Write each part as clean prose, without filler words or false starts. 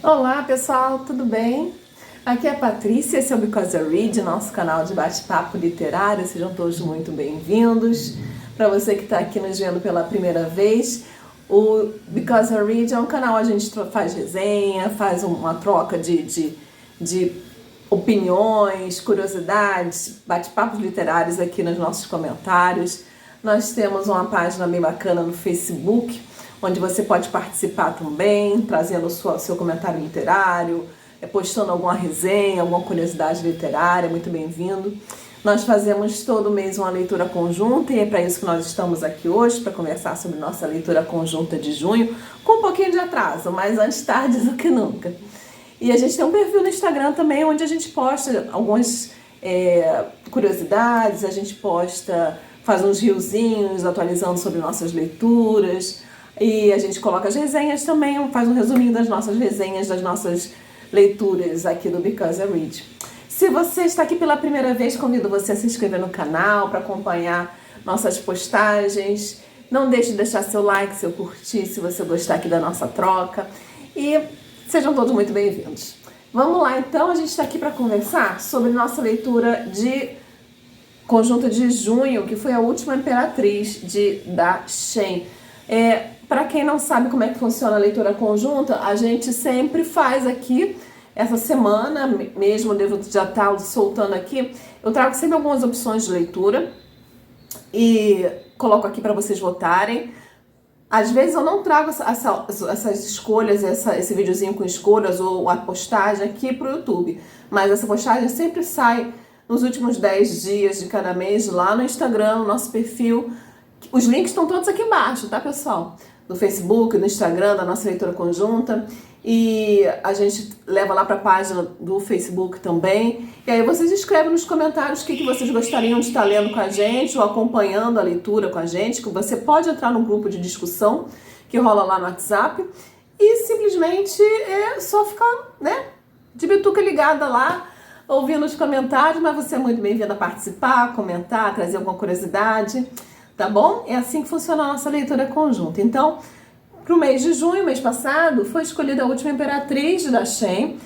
Olá pessoal, tudo bem? Aqui é a Patrícia, esse é o Because I Read, nosso canal de bate-papo literário. Sejam todos muito bem-vindos. Para você que está aqui nos vendo pela primeira vez, o Because I Read é um canal, a gente faz resenha, faz uma troca de opiniões, curiosidades, bate-papos literários aqui nos nossos comentários. Nós temos uma página bem bacana no Facebook, onde você pode participar também, trazendo o seu comentário literário, postando alguma resenha, alguma curiosidade literária, muito bem-vindo. Nós fazemos todo mês uma leitura conjunta e é para isso que nós estamos aqui hoje, para conversar sobre nossa leitura conjunta de junho, com um pouquinho de atraso, mas antes tarde do que nunca. E a gente tem um perfil no Instagram também, onde a gente posta algumas curiosidades, a gente faz uns riozinhos atualizando sobre nossas leituras, e a gente coloca as resenhas também, faz um resuminho das nossas resenhas, das nossas leituras aqui do Because I Read. Se você está aqui pela primeira vez, convido você a se inscrever no canal para acompanhar nossas postagens. Não deixe de deixar seu like, seu curtir, se você gostar aqui da nossa troca. E sejam todos muito bem-vindos. Vamos lá, então, a gente está aqui para conversar sobre nossa leitura de conjunto de junho, que foi a última Imperatriz da Shen. Para quem não sabe como é que funciona a leitura conjunta, a gente sempre faz aqui, essa semana mesmo, devo já estar soltando aqui, eu trago sempre algumas opções de leitura e coloco aqui para vocês votarem. Às vezes eu não trago essas escolhas, esse videozinho com escolhas ou a postagem aqui para o YouTube, mas essa postagem sempre sai nos últimos 10 dias de cada mês lá no Instagram, no nosso perfil. Os links estão todos aqui embaixo, tá, pessoal? No Facebook, no Instagram, da nossa leitura conjunta. E a gente leva lá para a página do Facebook também. E aí vocês escrevem nos comentários o que vocês gostariam de estar lendo com a gente ou acompanhando a leitura com a gente. Que você pode entrar num grupo de discussão que rola lá no WhatsApp. E simplesmente é só ficar, de bituca ligada lá, ouvindo os comentários. Mas você é muito bem-vindo a participar, comentar, trazer alguma curiosidade. Tá bom? É assim que funciona a nossa leitura conjunta. Então, para o mês de junho, mês passado, foi escolhida a última Imperatriz da Shen.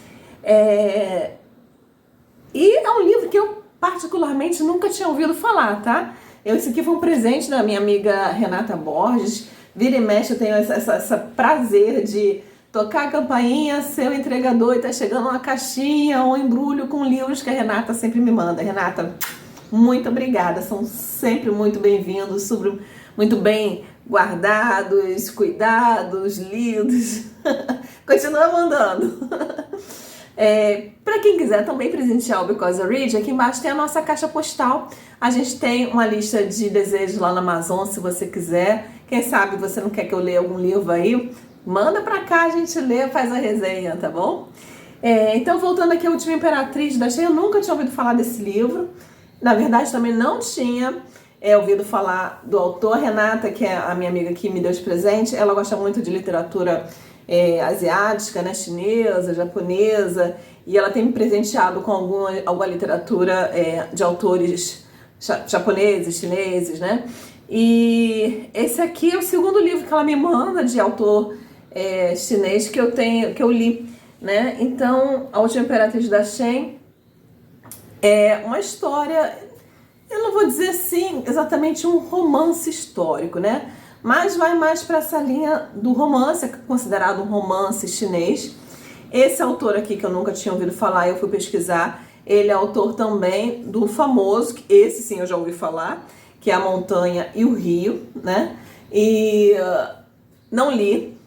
E é um livro que eu particularmente nunca tinha ouvido falar, tá? Esse aqui foi um presente da minha amiga Renata Borges. Vira e mexe, eu tenho esse prazer de tocar a campainha, ser o entregador e tá chegando uma caixinha ou um embrulho com livros que a Renata sempre me manda. Renata, muito obrigada, são sempre muito bem-vindos, muito bem guardados, cuidados, lidos. Continua mandando. Para quem quiser também presentear o Because I Read, aqui embaixo tem a nossa caixa postal. A gente tem uma lista de desejos lá na Amazon, se você quiser. Quem sabe você não quer que eu leia algum livro aí? Manda pra cá, a gente lê, faz a resenha, tá bom? Então, voltando aqui à última Imperatriz da Shen, eu nunca tinha ouvido falar desse livro. Na verdade, também não tinha ouvido falar do autor. Renata, que é a minha amiga que me deu de presente, ela gosta muito de literatura asiática, chinesa, japonesa, e ela tem me presenteado com alguma literatura de autores japoneses, chineses, né? E esse aqui é o segundo livro que ela me manda de autor chinês que eu li, né? Então, A Última Imperatriz da Shen é uma história, eu não vou dizer assim exatamente um romance histórico, né? Mas vai mais para essa linha do romance, é considerado um romance chinês. Esse autor aqui, que eu nunca tinha ouvido falar, eu fui pesquisar, ele é autor também do famoso, esse sim eu já ouvi falar, que é A Montanha e o Rio, né? E não li.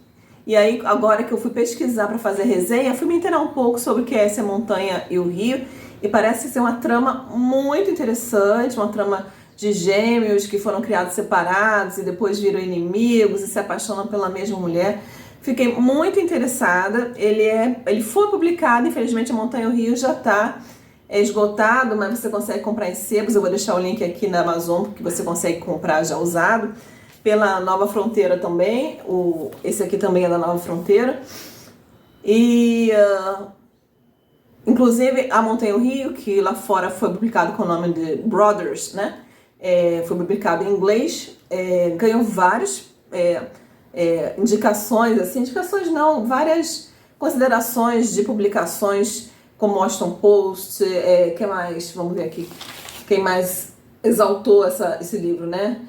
E aí, agora que eu fui pesquisar para fazer resenha, fui me inteirar um pouco sobre o que é essa Montanha e o Rio. E parece ser uma trama muito interessante, uma trama de gêmeos que foram criados separados e depois viram inimigos e se apaixonam pela mesma mulher. Fiquei muito interessada. Ele foi publicado, infelizmente A Montanha e o Rio já está esgotado, mas você consegue comprar em sebos. Eu vou deixar o link aqui na Amazon, que você consegue comprar já usado. Pela Nova Fronteira também. Esse aqui também é da Nova Fronteira. E inclusive A Montanha e o Rio, que lá fora foi publicado com o nome de Brothers, né? Foi publicado em inglês, ganhou várias indicações, assim, indicações não, várias considerações de publicações como Washington Post, quem mais? Vamos ver aqui. Quem mais exaltou esse livro, né?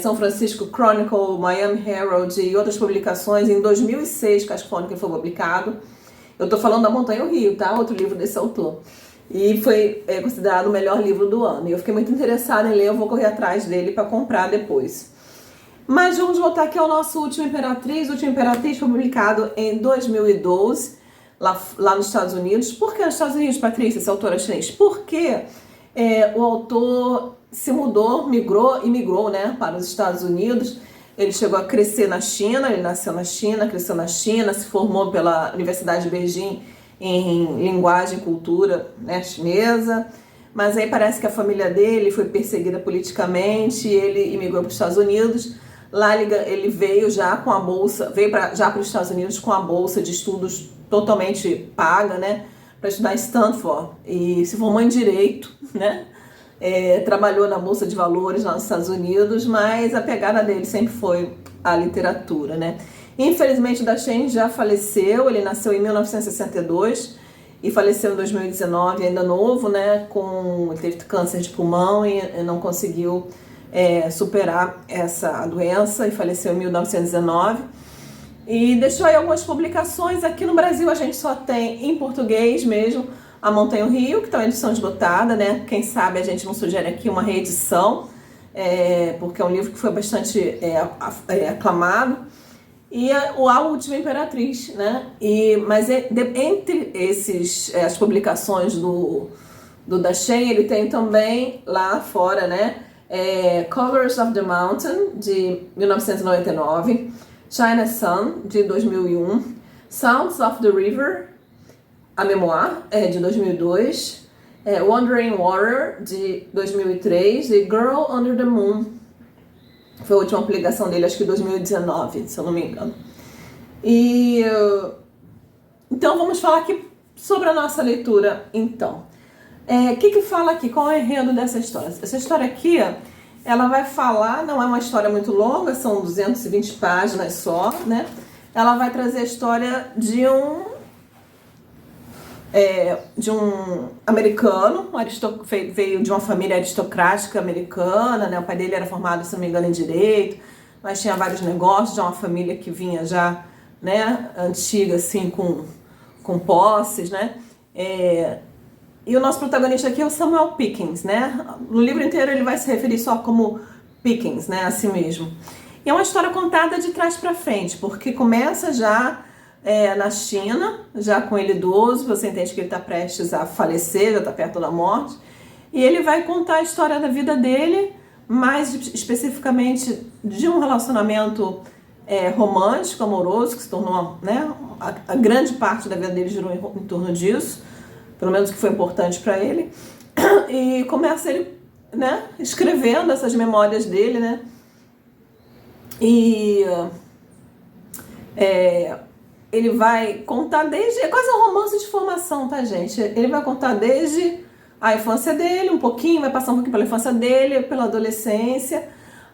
São Francisco Chronicle, Miami Herald e outras publicações em 2006, que acho que foi o ano que foi publicado. Eu tô falando da Montanha e o Rio, tá? Outro livro desse autor. E foi considerado o melhor livro do ano. E eu fiquei muito interessada em ler, eu vou correr atrás dele para comprar depois. Mas vamos voltar aqui ao nosso Última Imperatriz. O Última Imperatriz foi publicado em 2012, lá nos Estados Unidos. Por que nos Estados Unidos, Patrícia, essa autora chinesa? Porque o autor se mudou, migrou, né, para os Estados Unidos. Ele chegou a crescer na China, ele nasceu na China, cresceu na China, se formou pela Universidade de Beijing em linguagem e cultura, né, chinesa. Mas aí parece que a família dele foi perseguida politicamente e ele imigrou para os Estados Unidos. Lá ele veio já com a bolsa, já para os Estados Unidos com a bolsa de estudos totalmente paga, né, para estudar em Stanford, e se formou em Direito, né? Trabalhou na Bolsa de Valores lá nos Estados Unidos, mas a pegada dele sempre foi a literatura, né? Infelizmente, o Dachen já faleceu, ele nasceu em 1962 e faleceu em 2019, ainda novo, né? Ele teve câncer de pulmão e não conseguiu superar essa doença e faleceu em 1919. E deixou aí algumas publicações. Aqui no Brasil a gente só tem em português mesmo A Montanha e o Rio, que está em edição esgotada, né? Quem sabe a gente não sugere aqui uma reedição, porque é um livro que foi bastante aclamado. E A Última Imperatriz, né? Mas entre as publicações do Dachen, ele tem também lá fora, né? Colors of the Mountain, de 1999, China Sun, de 2001, Sounds of the River, a Memoir, de 2002, Wandering Water, de 2003, e Girl Under the Moon, foi a última publicação dele, acho que 2019, se eu não me engano. Então vamos falar aqui sobre a nossa leitura, então. O que fala aqui? Qual é o enredo dessa história? Essa história aqui, ela vai falar, não é uma história muito longa, são 220 páginas só, né? Ela vai trazer a história de um americano, veio de uma família aristocrática americana, né? O pai dele era formado, se não me engano, em Direito, mas tinha vários negócios, já uma família que vinha já, né, antiga, assim, com posses, né? E o nosso protagonista aqui é o Samuel Pickens, né? No livro inteiro ele vai se referir só como Pickens, né? A si mesmo. E é uma história contada de trás para frente, porque começa já na China, já com ele idoso, você entende que ele está prestes a falecer, já está perto da morte, e ele vai contar a história da vida dele, mais especificamente de um relacionamento romântico, amoroso, que se tornou, né, a grande parte da vida dele girou em torno disso, pelo menos que foi importante para ele, e começa ele, né, escrevendo essas memórias dele, né, ele vai contar é quase um romance de formação, tá, gente? Ele vai contar desde a infância dele, um pouquinho, vai passar um pouquinho pela infância dele, pela adolescência,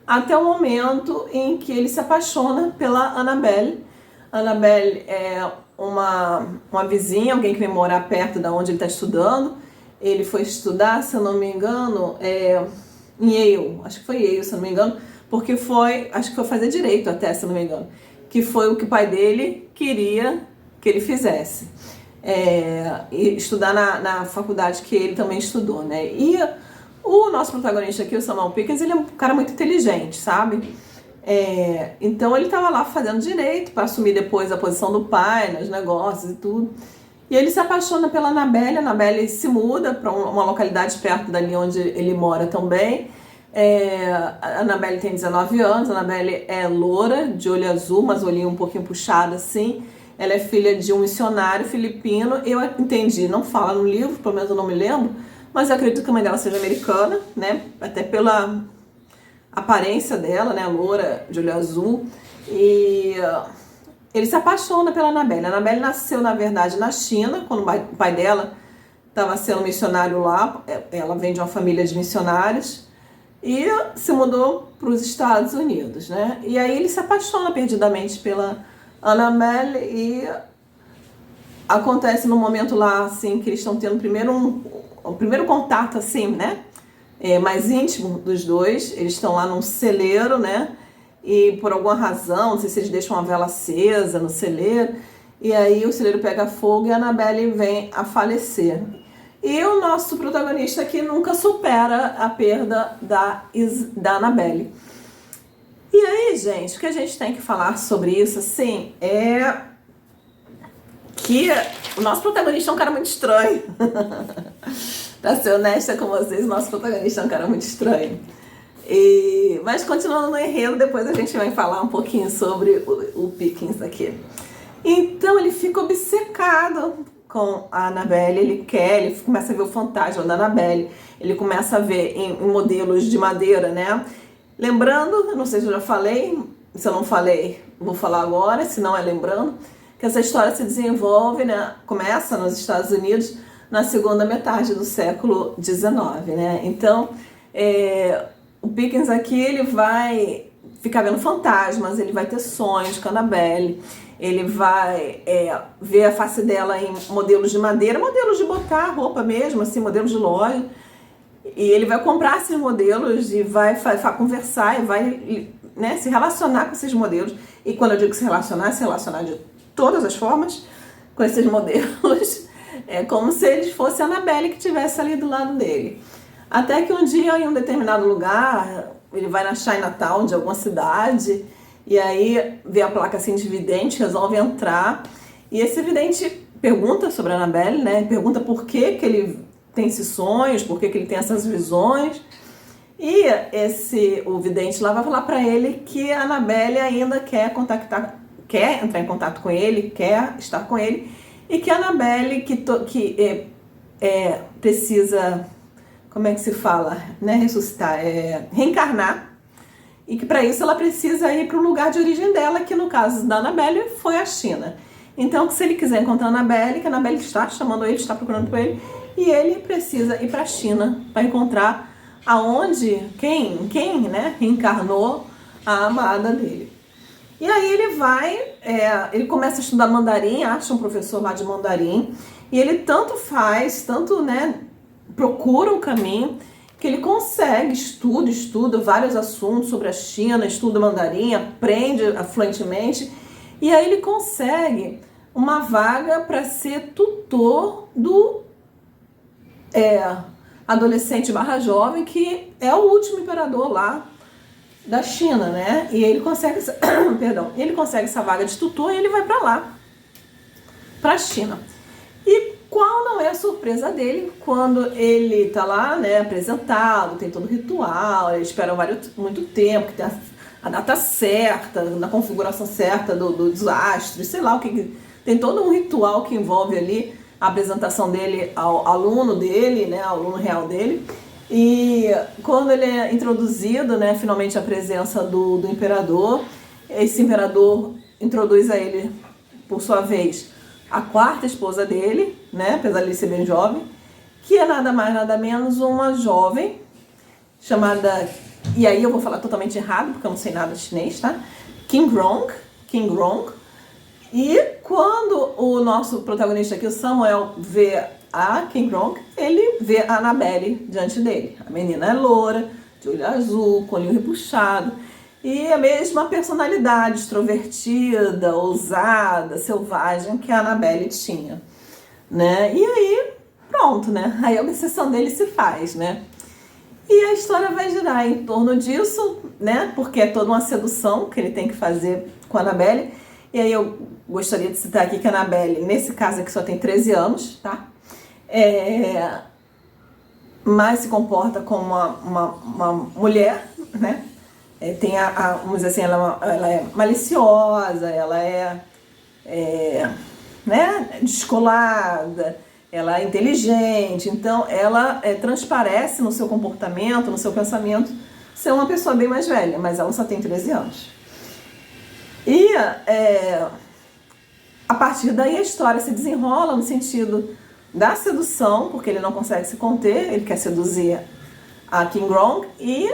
até o momento em que ele se apaixona pela Annabelle. Annabelle é uma vizinha, alguém que vem morar perto da onde ele está estudando. Ele foi estudar, se eu não me engano, em Yale, acho que foi Yale, se eu não me engano, porque acho que foi fazer direito até, se eu não me engano, que foi o que o pai dele queria que ele fizesse. E estudar na faculdade que ele também estudou, né? E o nosso protagonista aqui, o Samuel Pickens, ele é um cara muito inteligente, sabe? Então ele estava lá fazendo direito para assumir depois a posição do pai nos negócios e tudo. E ele se apaixona pela Annabelle. A Annabelle se muda para uma localidade perto dali onde ele mora também. A Annabelle tem 19 anos, a Annabelle é loura, de olho azul, mas olhinho um pouquinho puxado assim. Ela é filha de um missionário filipino, eu entendi, não fala no livro, pelo menos eu não me lembro, mas eu acredito que a mãe dela seja americana, né? Até pela aparência dela, né? Loura, de olho azul. E ele se apaixona pela Annabelle. A Annabelle nasceu, na verdade, na China, quando o pai dela estava sendo missionário lá. Ela vem de uma família de missionários. E se mudou para os Estados Unidos, né? E aí ele se apaixona perdidamente pela Annabelle e acontece no momento lá, assim, que eles estão tendo o primeiro contato, assim, né? Mais íntimo dos dois. Eles estão lá num celeiro, né? E por alguma razão, não sei se eles deixam uma vela acesa no celeiro, e aí o celeiro pega fogo e a Annabelle vem a falecer. E o nosso protagonista aqui nunca supera a perda da Annabelle. E aí, gente, o que a gente tem que falar sobre isso, assim, é que o nosso protagonista é um cara muito estranho. Pra ser honesta com vocês, o nosso protagonista é um cara muito estranho. Mas continuando no enredo, depois a gente vai falar um pouquinho sobre o Pickens aqui. Então ele fica obcecado com a Annabelle, ele começa a ver o fantasma da Annabelle, ele começa a ver em modelos de madeira, né? Lembrando, não sei se eu já falei, se eu não falei, vou falar agora, se não é lembrando, que essa história se desenvolve, né? Começa nos Estados Unidos na segunda metade do século XIX, né? Então, o Pickens aqui, ele vai ficar vendo fantasmas, ele vai ter sonhos com a Annabelle, ele vai ver a face dela em modelos de madeira, modelos de botar roupa mesmo, assim, modelos de loja, e ele vai comprar esses modelos e vai conversar e vai, né, se relacionar com esses modelos. E quando eu digo se relacionar de todas as formas com esses modelos, é como se eles fossem a Annabelle que estivesse ali do lado dele. Até que um dia, em um determinado lugar, ele vai na Chinatown de alguma cidade, e aí vê a placa assim de vidente, resolve entrar, e esse vidente pergunta sobre a Annabelle, né? Pergunta por que ele tem esses sonhos, por que ele tem essas visões, e o vidente lá vai falar para ele que a Annabelle ainda quer entrar em contato com ele, quer estar com ele, e que a Annabelle precisa, como é que se fala, né, ressuscitar, reencarnar, e que para isso ela precisa ir para o lugar de origem dela, que no caso da Annabelle foi a China. Então, que se ele quiser encontrar a Annabelle, que a Annabelle está chamando ele, está procurando por ele, e ele precisa ir para a China para encontrar quem, né, reencarnou a amada dele. E aí ele começa a estudar mandarim, acha um professor lá de mandarim, e ele tanto, né, procura um caminho, que ele consegue, estuda vários assuntos sobre a China, estuda mandarim, aprende fluentemente, e aí ele consegue uma vaga para ser tutor do adolescente / jovem, que é o último imperador lá da China, né? E ele consegue, ele consegue essa vaga de tutor e ele vai para lá, para a China. E qual não é a surpresa dele quando ele tá lá, né, apresentado, tem todo o ritual, eles esperam muito tempo, que tem a data certa, na configuração certa dos astros, sei lá o que. Tem todo um ritual que envolve ali a apresentação dele ao aluno dele, né, ao aluno real dele. E quando ele é introduzido, né, finalmente a presença do imperador, esse imperador introduz a ele, por sua vez, a quarta esposa dele, né, apesar de ele ser bem jovem, que é nada mais, nada menos uma jovem chamada, e aí eu vou falar totalmente errado, porque eu não sei nada de chinês, tá? King Rong. E quando o nosso protagonista aqui, o Samuel, vê a King Rong, ele vê a Annabelle diante dele. A menina é loura, de olho azul, com olho repuxado, e a mesma personalidade extrovertida, ousada, selvagem que a Annabelle tinha, né? E aí, pronto, né? Aí a obsessão dele se faz, né? E a história vai girar em torno disso, né? Porque é toda uma sedução que ele tem que fazer com a Annabelle. E aí eu gostaria de citar aqui que a Annabelle, nesse caso aqui, só tem 13 anos, tá? Mas se comporta como uma mulher, né? Vamos dizer assim, ela é maliciosa, ela né, descolada, ela é inteligente, então ela transparece no seu comportamento, no seu pensamento, ser uma pessoa bem mais velha, mas ela só tem 13 anos. E a partir daí a história se desenrola no sentido da sedução, porque ele não consegue se conter, ele quer seduzir a King Rong, e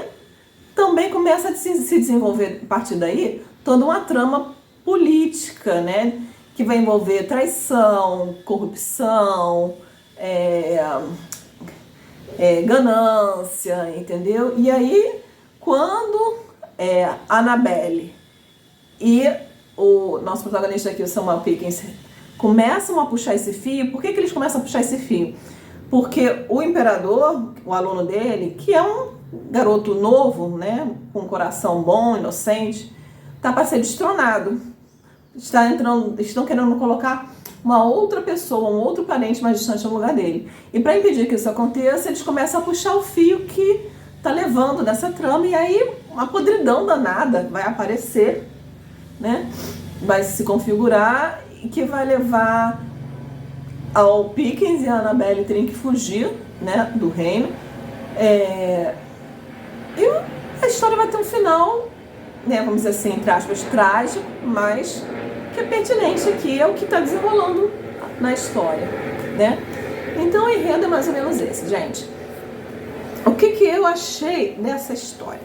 também começa a se desenvolver a partir daí toda uma trama política, né? que vai envolver traição, corrupção, ganância, entendeu? E aí, quando a Annabelle e o nosso protagonista aqui, o Samuel Pickens, começam a puxar esse fio. Por que eles começam a puxar esse fio? Porque o imperador, o aluno dele, que é um garoto novo, né, com um coração bom, inocente, tá para ser destronado. Estão querendo colocar uma outra pessoa, um outro parente mais distante no lugar dele. E para impedir que isso aconteça, eles começam a puxar o fio que tá levando nessa trama, e aí uma podridão danada vai aparecer, né? Vai se configurar e que vai levar ao Pickens e a Annabelle terem que fugir, né, do reino. E a história vai ter um final, né, vamos dizer assim, entre aspas, trágico, mas que é pertinente aqui, é o que está desenrolando na história, né? Então o enredo é mais ou menos esse, gente. O que eu achei dessa história?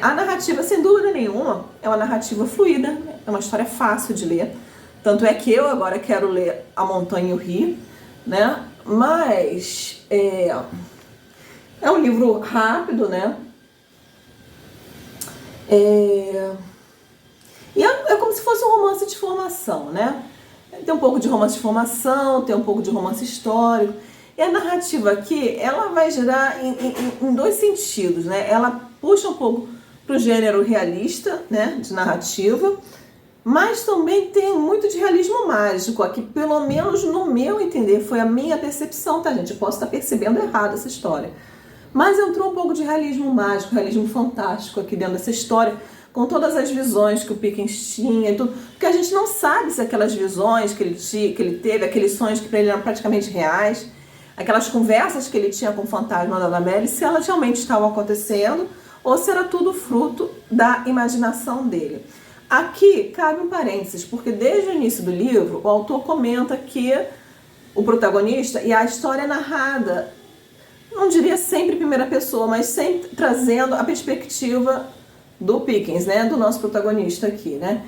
A narrativa, sem dúvida nenhuma, é uma narrativa fluida, é uma história fácil de ler. Tanto é que eu agora quero ler A Montanha e o Rio, né? Mas é um livro rápido, né? E é como se fosse um romance de formação, né? Tem um pouco de romance de formação, tem um pouco de romance histórico. E a narrativa aqui, ela vai girar em dois sentidos, né? Ela puxa um pouco para o gênero realista, né? De narrativa, mas também tem muito de realismo mágico aqui, pelo menos no meu entender, foi a minha percepção, tá, gente? Eu posso estar percebendo errado essa história. Mas entrou um pouco de realismo mágico, realismo fantástico aqui dentro dessa história, com todas as visões que o Pickens tinha e tudo, porque a gente não sabe se aquelas visões que ele teve, aqueles sonhos que para ele eram praticamente reais, aquelas conversas que ele tinha com o fantasma da Annabelle, se elas realmente estavam acontecendo ou se era tudo fruto da imaginação dele. Aqui cabe um parênteses, porque desde o início do livro o autor comenta que o protagonista, e a história é narrada, não diria sempre em primeira pessoa, mas sempre trazendo a perspectiva do Pickens, né, do nosso protagonista aqui, né?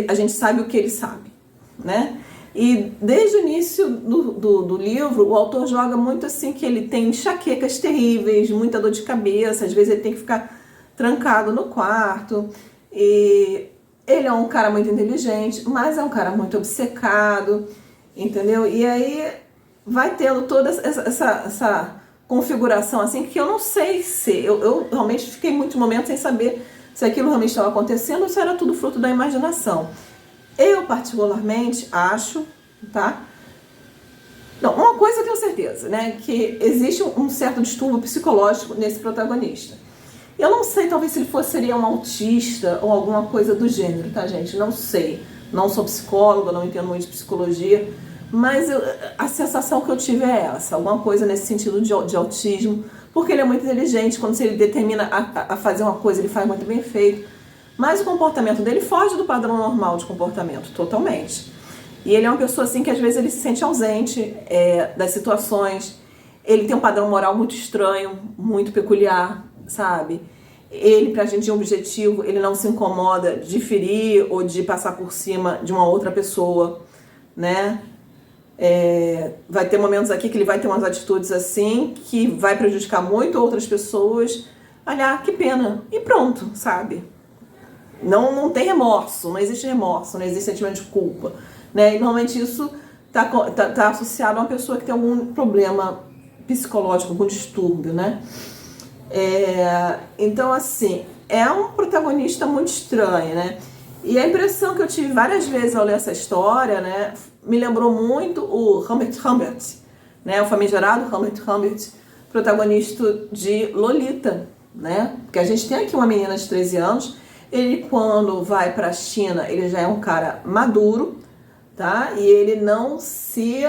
A gente sabe o que ele sabe, né? E desde o início do livro, o autor joga muito assim que ele tem enxaquecas terríveis, muita dor de cabeça, às vezes ele tem que ficar trancado no quarto. E ele é um cara muito inteligente, mas é um cara muito obcecado, entendeu? E aí vai tendo toda essa configuração assim que eu não sei se... Eu realmente fiquei muitos momentos sem saber se aquilo realmente estava acontecendo ou se era tudo fruto da imaginação. Eu, particularmente, acho, tá? Não, uma coisa eu tenho certeza, né? Que existe um certo distúrbio psicológico nesse protagonista. Eu não sei, talvez se ele seria um autista ou alguma coisa do gênero, tá, gente? Não sei. Não sou psicóloga, não entendo muito de psicologia, mas a sensação que eu tive é essa, alguma coisa nesse sentido de autismo, porque ele é muito inteligente, quando ele determina a fazer uma coisa, ele faz muito bem feito, mas o comportamento dele foge do padrão normal de comportamento, totalmente. E ele é uma pessoa assim que às vezes ele se sente ausente das situações, ele tem um padrão moral muito estranho, muito peculiar, sabe? Ele, pra atingir um objetivo, ele não se incomoda de ferir ou de passar por cima de uma outra pessoa, né? Vai ter momentos aqui que ele vai ter umas atitudes assim que vai prejudicar muito outras pessoas. Olha, que pena. E pronto, sabe? Não tem remorso, não existe remorso, não existe sentimento de culpa, né? E normalmente isso tá associado a uma pessoa que tem algum problema psicológico, algum distúrbio, né? Então, assim, é um protagonista muito estranho, né? E a impressão que eu tive várias vezes ao ler essa história, né, me lembrou muito o Humbert Humbert, né, o famigerado Humbert Humbert, protagonista de Lolita, né? Porque a gente tem aqui uma menina de 13 anos, ele quando vai para a China, ele já é um cara maduro, tá? E ele não se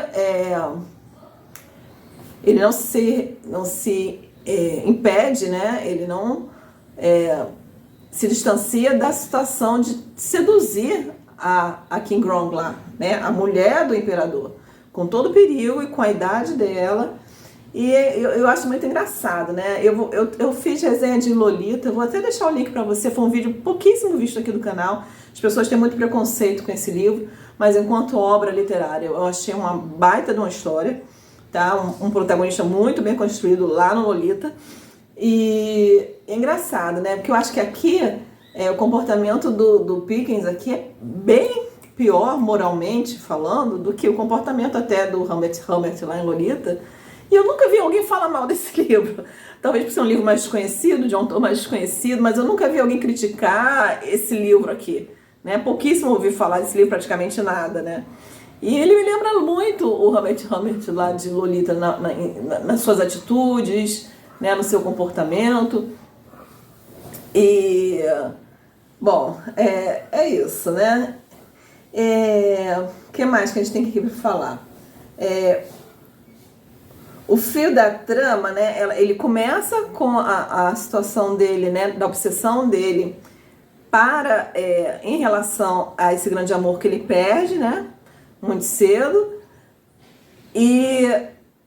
impede, né? Ele não se distancia da situação de seduzir a King Rong lá, né? A mulher do imperador, com todo o perigo e com a idade dela. E eu acho muito engraçado, né? Eu fiz resenha de Lolita, eu vou até deixar o link para você, foi um vídeo pouquíssimo visto aqui do canal. As pessoas têm muito preconceito com esse livro, mas enquanto obra literária, eu achei uma baita de uma história, tá? Um protagonista muito bem construído lá no Lolita. E é engraçado, né? Porque eu acho que aqui, o comportamento do Pickens aqui é bem pior, moralmente falando, do que o comportamento até do Humbert lá em Lolita. E eu nunca vi alguém falar mal desse livro. Talvez por ser um livro mais desconhecido, de um autor mais desconhecido, mas eu nunca vi alguém criticar esse livro aqui, né? Pouquíssimo ouvi falar desse livro, praticamente nada, né? E ele me lembra muito o Humbert lá de Lolita nas suas atitudes, né? No seu comportamento. E, bom, é isso, né? O que mais que a gente tem aqui para falar? O fio da trama, né, ele começa com a situação dele, né, da obsessão dele em relação a esse grande amor que ele perde, né, muito cedo. E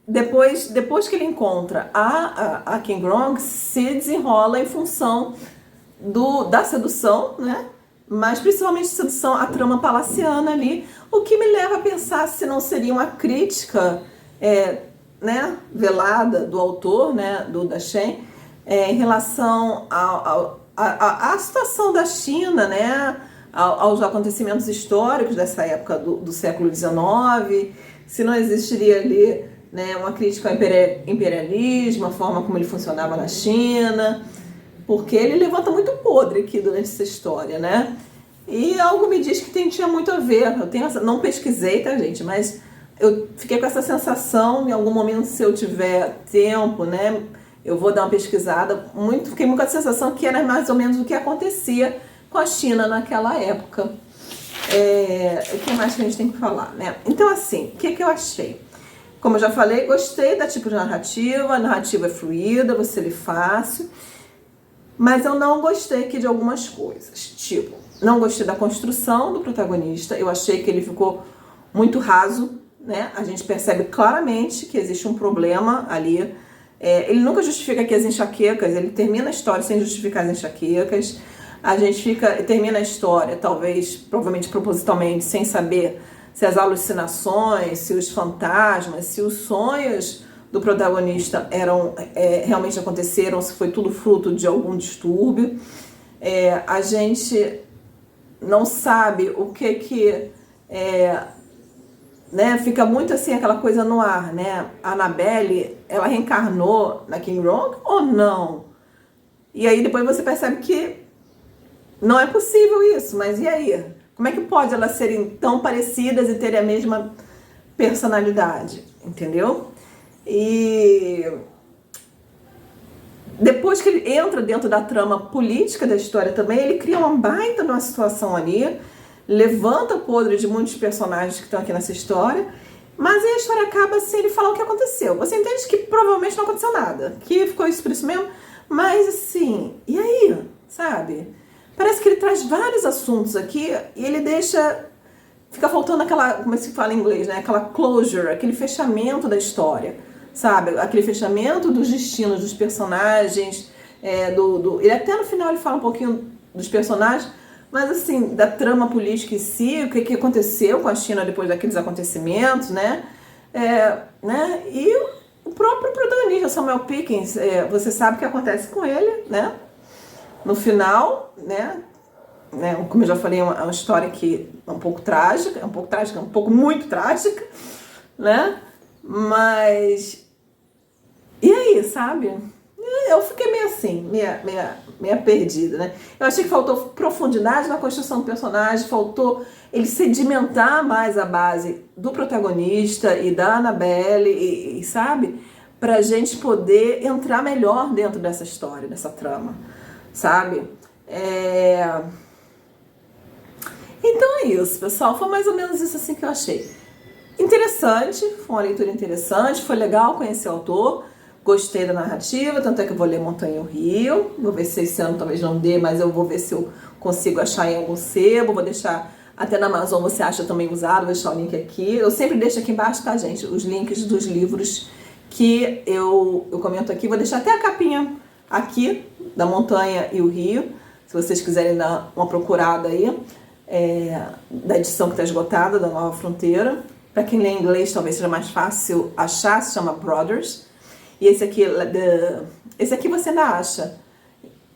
depois que ele encontra a King Gronk, se desenrola em função da sedução, né, mas principalmente sedução, a trama palaciana ali, o que me leva a pensar se não seria uma crítica né, velada do autor, né, do Dachen, em relação à situação da China, né, aos acontecimentos históricos dessa época do século XIX, se não existiria ali, né, uma crítica ao imperialismo, a forma como ele funcionava na China, porque ele levanta muito podre aqui durante essa história, né? E algo me diz que tinha muito a ver. Não pesquisei, tá, gente? Mas eu fiquei com essa sensação, em algum momento, se eu tiver tempo, né, eu vou dar uma pesquisada. Fiquei muito com a sensação que era mais ou menos o que acontecia com a China naquela época. O que mais que a gente tem que falar, né? Então, assim, o que eu achei? Como eu já falei, gostei da tipo de narrativa, a narrativa é fluida, você lê fácil, mas eu não gostei aqui de algumas coisas. Tipo, não gostei da construção do protagonista, eu achei que ele ficou muito raso, né? A gente percebe claramente que existe um problema ali. Ele nunca justifica aqui as enxaquecas, ele termina a história sem justificar as enxaquecas. A gente termina a história, provavelmente propositalmente, sem saber se as alucinações, se os fantasmas, se os sonhos do protagonista realmente aconteceram, se foi tudo fruto de algum distúrbio. A gente não sabe o que né, fica muito assim aquela coisa no ar, né? A Annabelle, ela reencarnou na King Gronk ou não? E aí depois você percebe que não é possível isso, mas e aí? Como é que pode elas serem tão parecidas e terem a mesma personalidade? Entendeu? E depois que ele entra dentro da trama política da história também, ele cria uma baita numa situação ali, levanta o podre de muitos personagens que estão aqui nessa história, mas aí a história acaba sem ele falar o que aconteceu. Você entende que provavelmente não aconteceu nada, que ficou isso por isso mesmo, mas assim, e aí? Sabe? Parece que ele traz vários assuntos aqui e ele fica faltando aquela, como se fala em inglês, né? Aquela closure, aquele fechamento da história, sabe? Aquele fechamento dos destinos dos personagens, ele até no final ele fala um pouquinho dos personagens, mas assim, da trama política em si, o que aconteceu com a China depois daqueles acontecimentos, né? E o próprio protagonista, Samuel Pickens, você sabe o que acontece com ele, né? No final, né? Como eu já falei, é uma história que é um pouco trágica, um pouco muito trágica, né? Mas e aí, sabe? Eu fiquei meio assim, meio perdida, né? Eu achei que faltou profundidade na construção do personagem, faltou ele sedimentar mais a base do protagonista e da Annabelle, sabe? Pra gente poder entrar melhor dentro dessa história, dessa trama, sabe? Então é isso, pessoal. Foi mais ou menos isso assim que eu achei. Interessante, foi uma leitura interessante, foi legal conhecer o autor. Gostei da narrativa, tanto é que eu vou ler Montanha e o Rio. Vou ver se esse ano talvez não dê, mas eu vou ver se eu consigo achar em algum sebo. Vou deixar até na Amazon, você acha também usado, vou deixar o link aqui. Eu sempre deixo aqui embaixo, tá, gente? Os links dos livros que eu comento aqui. Vou deixar até a capinha aqui, da Montanha e o Rio, se vocês quiserem dar uma procurada aí. da edição que está esgotada, da Nova Fronteira. Para quem lê inglês, talvez seja mais fácil achar, se chama Brothers. E esse aqui você ainda acha,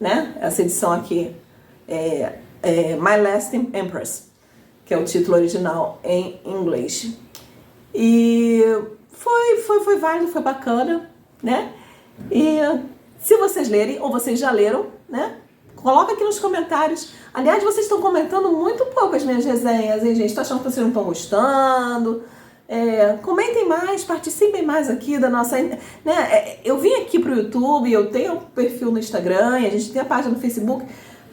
né? Essa edição aqui My Last Empress, que é o título original em inglês. E foi válido, foi bacana, né? E se vocês lerem, ou vocês já leram, né? Coloca aqui nos comentários. Aliás, vocês estão comentando muito pouco as minhas resenhas, hein, gente? Estou achando que vocês não estão gostando. Comentem mais, participem mais aqui da nossa... Né? Eu vim aqui pro YouTube, eu tenho um perfil no Instagram, e a gente tem a página no Facebook,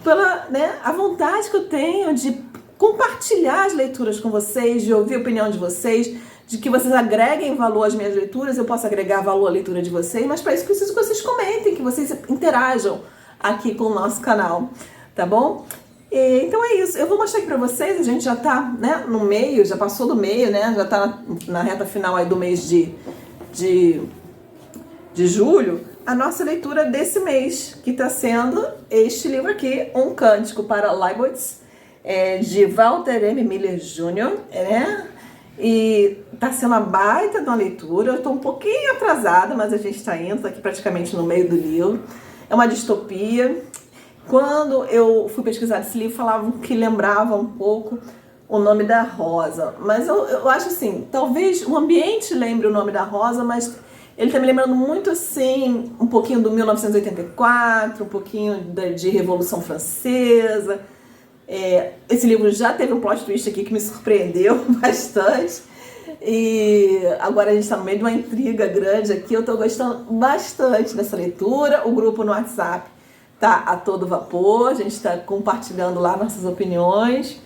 pela a vontade que eu tenho de compartilhar as leituras com vocês, de ouvir a opinião de vocês, de que vocês agreguem valor às minhas leituras, eu posso agregar valor à leitura de vocês, mas para isso preciso que vocês comentem, que vocês interajam aqui com o nosso canal, tá bom? Então é isso, eu vou mostrar aqui pra vocês, a gente já tá, né, no meio, já passou do meio, né, já tá na reta final aí do mês de julho, a nossa leitura desse mês, que tá sendo este livro aqui, Um Cântico para Leibowitz, de Walter M. Miller Jr., né, e tá sendo uma baita de uma leitura, eu tô um pouquinho atrasada, mas a gente tá indo, tá aqui praticamente no meio do livro, é uma distopia. Quando eu fui pesquisar esse livro, falavam que lembrava um pouco o Nome da Rosa. Mas eu acho assim, talvez o ambiente lembre o Nome da Rosa, mas ele tá me lembrando muito assim, um pouquinho do 1984, um pouquinho de Revolução Francesa. Esse livro já teve um plot twist aqui que me surpreendeu bastante. E agora a gente está no meio de uma intriga grande aqui. Eu estou gostando bastante dessa leitura. O grupo no WhatsApp tá a todo vapor, a gente está compartilhando lá nossas opiniões.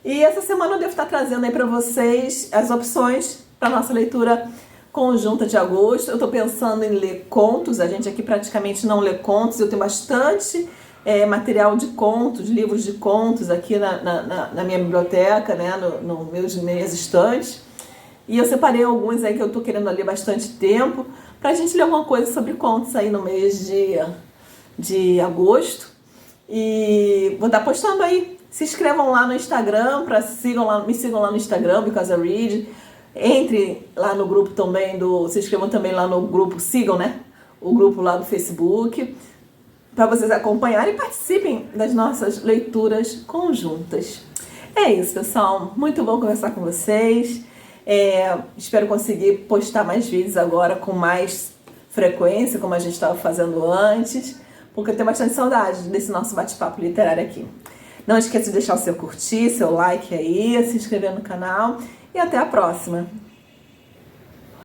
E essa semana eu devo estar trazendo aí para vocês as opções para nossa leitura conjunta de agosto. Eu estou pensando em ler contos, a gente aqui praticamente não lê contos, eu tenho bastante material de contos, livros de contos aqui na minha biblioteca, né, no meus estantes. E eu separei alguns aí que eu estou querendo ler bastante tempo, para a gente ler alguma coisa sobre contos aí no mês de agosto. E vou estar postando aí. Se inscrevam lá no Instagram, me sigam lá no Instagram, Because I Read. Entre lá no grupo também se inscrevam também lá no grupo, sigam, né? O grupo lá do Facebook, para vocês acompanharem e participem das nossas leituras conjuntas. É isso, pessoal. Muito bom conversar com vocês. Espero conseguir postar mais vídeos agora com mais frequência, como a gente estava fazendo antes, porque eu tenho bastante saudade desse nosso bate-papo literário aqui. Não esqueça de deixar o seu curtir, seu like aí, se inscrever no canal e até a próxima!